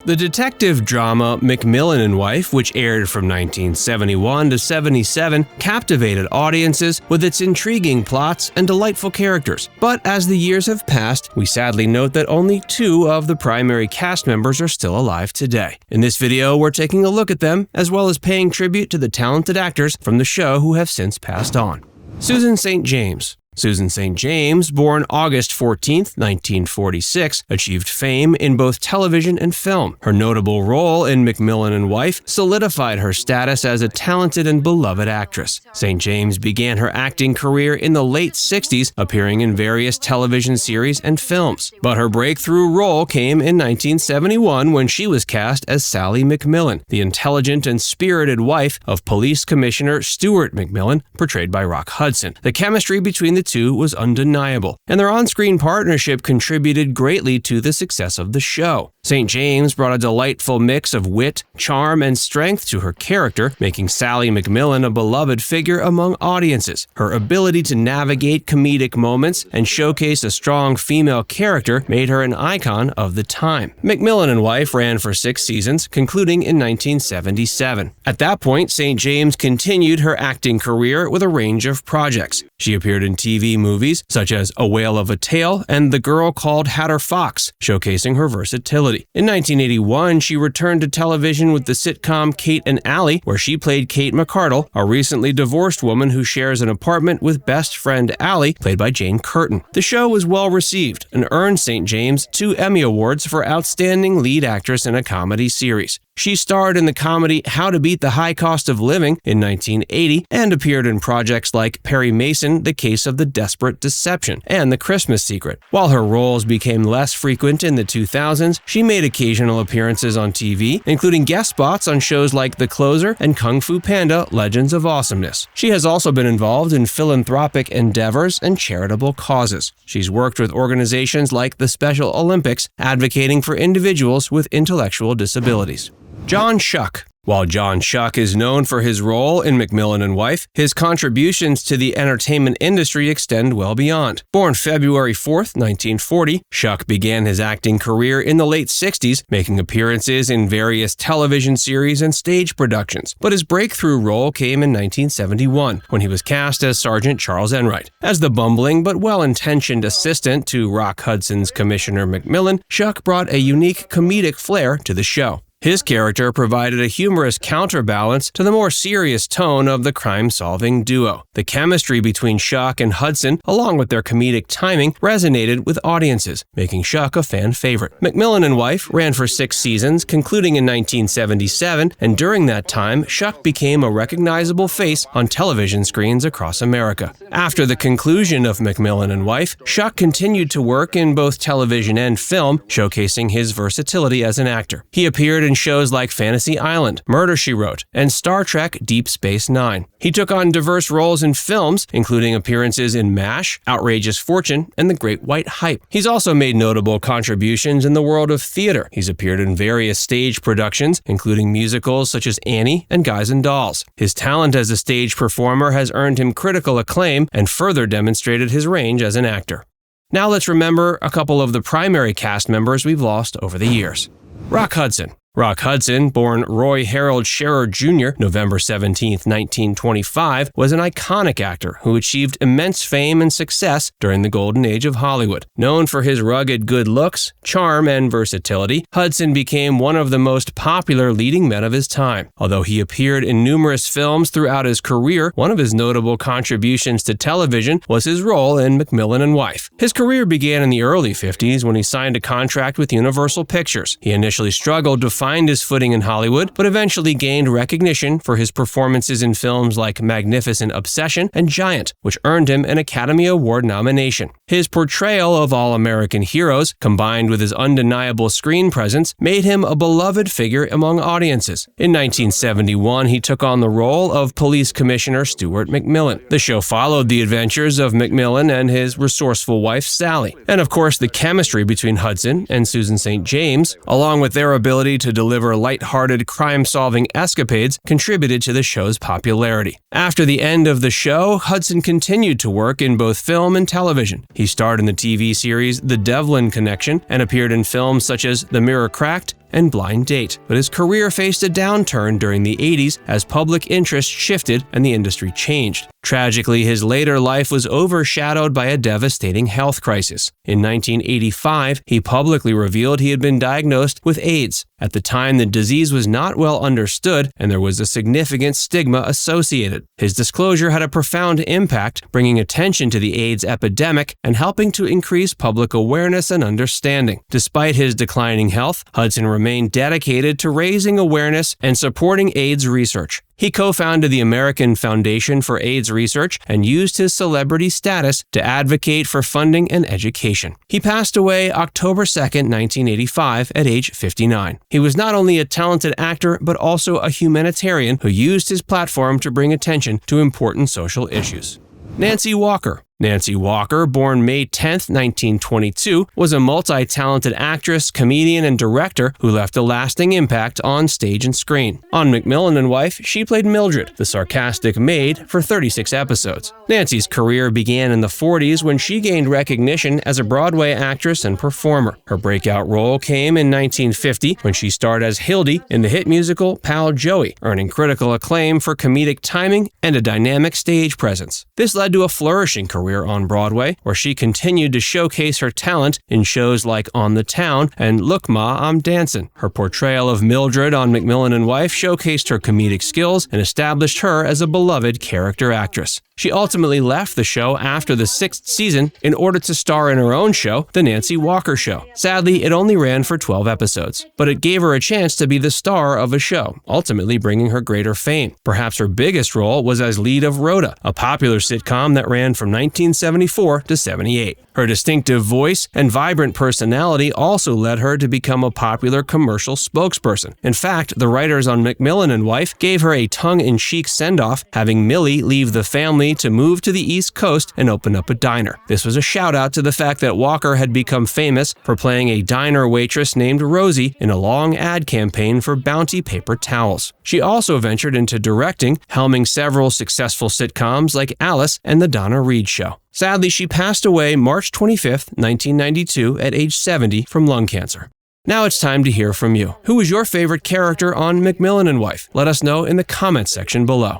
The detective drama McMillan Wife, which aired from 1971 to 77, captivated audiences with its intriguing plots and delightful characters. But as the years have passed, we sadly note that only 2 of the primary cast members are still alive today. In this video, we're taking a look at them, as well as paying tribute to the talented actors from the show who have since passed on. Susan St. James. Susan St. James, born August 14, 1946, achieved fame in both television and film. Her notable role in McMillan Wife solidified her status as a talented and beloved actress. St. James began her acting career in the late 60s, appearing in various television series and films. But her breakthrough role came in 1971 when she was cast as Sally McMillan, the intelligent and spirited wife of Police Commissioner Stewart McMillan, portrayed by Rock Hudson. The chemistry between the two was undeniable, and their on-screen partnership contributed greatly to the success of the show. St. James brought a delightful mix of wit, charm, and strength to her character, making Sally McMillan a beloved figure among audiences. Her ability to navigate comedic moments and showcase a strong female character made her an icon of the time. McMillan Wife ran for 6 seasons, concluding in 1977. At that point, St. James continued her acting career with a range of projects. She appeared in TV movies such as A Whale of a Tale and The Girl Called Hatter Fox, showcasing her versatility. In 1981, she returned to television with the sitcom Kate and Allie, where she played Kate McCardle, a recently divorced woman who shares an apartment with best friend Allie, played by Jane Curtin. The show was well received and earned St. James 2 Emmy Awards for Outstanding Lead Actress in a Comedy Series. She starred in the comedy How to Beat the High Cost of Living in 1980 and appeared in projects like Perry Mason, The Case of the Desperate Deception, and The Christmas Secret. While her roles became less frequent in the 2000s, she made occasional appearances on TV, including guest spots on shows like The Closer and Kung Fu Panda: Legends of Awesomeness. She has also been involved in philanthropic endeavors and charitable causes. She's worked with organizations like the Special Olympics, advocating for individuals with intellectual disabilities. John Schuck. While John Schuck is known for his role in McMillan Wife, his contributions to the entertainment industry extend well beyond. Born February 4, 1940, Schuck began his acting career in the late 60s, making appearances in various television series and stage productions. But his breakthrough role came in 1971, when he was cast as Sergeant Charles Enright. As the bumbling but well-intentioned assistant to Rock Hudson's Commissioner McMillan, Schuck brought a unique comedic flair to the show. His character provided a humorous counterbalance to the more serious tone of the crime-solving duo. The chemistry between Schuck and Hudson, along with their comedic timing, resonated with audiences, making Schuck a fan favorite. McMillan Wife ran for 6 seasons, concluding in 1977, and during that time, Schuck became a recognizable face on television screens across America. After the conclusion of McMillan Wife, Schuck continued to work in both television and film, showcasing his versatility as an actor. He appeared in shows like Fantasy Island, Murder, She Wrote, and Star Trek Deep Space Nine. He took on diverse roles in films, including appearances in MASH, Outrageous Fortune, and The Great White Hype. He's also made notable contributions in the world of theater. He's appeared in various stage productions, including musicals such as Annie and Guys and Dolls. His talent as a stage performer has earned him critical acclaim and further demonstrated his range as an actor. Now let's remember a couple of the primary cast members we've lost over the years. Rock Hudson. Rock Hudson, born Roy Harold Scherer Jr., November 17, 1925, was an iconic actor who achieved immense fame and success during the golden age of Hollywood. Known for his rugged good looks, charm, and versatility, Hudson became one of the most popular leading men of his time. Although he appeared in numerous films throughout his career, one of his notable contributions to television was his role in McMillan Wife. His career began in the early 50s when he signed a contract with Universal Pictures. He initially struggled to find his footing in Hollywood, but eventually gained recognition for his performances in films like Magnificent Obsession and Giant, which earned him an Academy Award nomination. His portrayal of all-American heroes, combined with his undeniable screen presence, made him a beloved figure among audiences. In 1971, he took on the role of Police Commissioner Stewart McMillan. The show followed the adventures of McMillan and his resourceful wife, Sally. And of course, the chemistry between Hudson and Susan St. James, along with their ability to deliver light-hearted crime-solving escapades, contributed to the show's popularity. After the end of the show, Hudson continued to work in both film and television. He starred in the TV series The Devlin Connection and appeared in films such as The Mirror Cracked, and Blind Date, but his career faced a downturn during the 80s as public interest shifted and the industry changed. Tragically, his later life was overshadowed by a devastating health crisis. In 1985, he publicly revealed he had been diagnosed with AIDS. At the time, the disease was not well understood, and there was a significant stigma associated. His disclosure had a profound impact, bringing attention to the AIDS epidemic and helping to increase public awareness and understanding. Despite his declining health, Hudson remained dedicated to raising awareness and supporting AIDS research. He co-founded the American Foundation for AIDS Research and used his celebrity status to advocate for funding and education. He passed away October 2, 1985, at age 59. He was not only a talented actor, but also a humanitarian who used his platform to bring attention to important social issues. Nancy Walker. Nancy Walker, born May 10, 1922, was a multi-talented actress, comedian, and director who left a lasting impact on stage and screen. On McMillan Wife, she played Mildred, the sarcastic maid, for 36 episodes. Nancy's career began in the 40s when she gained recognition as a Broadway actress and performer. Her breakout role came in 1950 when she starred as Hildy in the hit musical Pal Joey, earning critical acclaim for comedic timing and a dynamic stage presence. This led to a flourishing career on Broadway, where she continued to showcase her talent in shows like On the Town and Look Ma, I'm Dancin'. Her portrayal of Mildred on McMillan Wife showcased her comedic skills and established her as a beloved character actress. She ultimately left the show after the 6th season in order to star in her own show, The Nancy Walker Show. Sadly, it only ran for 12 episodes, but it gave her a chance to be the star of a show, ultimately bringing her greater fame. Perhaps her biggest role was as lead of Rhoda, a popular sitcom that ran from 1974 to 78. Her distinctive voice and vibrant personality also led her to become a popular commercial spokesperson. In fact, the writers on McMillan Wife gave her a tongue-in-cheek send-off, having Millie leave the family to move to the East Coast and open up a diner. This was a shout-out to the fact that Walker had become famous for playing a diner waitress named Rosie in a long ad campaign for Bounty paper towels. She also ventured into directing, helming several successful sitcoms like Alice and The Donna Reed Show. Sadly, she passed away March 25, 1992, at age 70 from lung cancer. Now it's time to hear from you. Who was your favorite character on McMillan Wife? Let us know in the comments section below.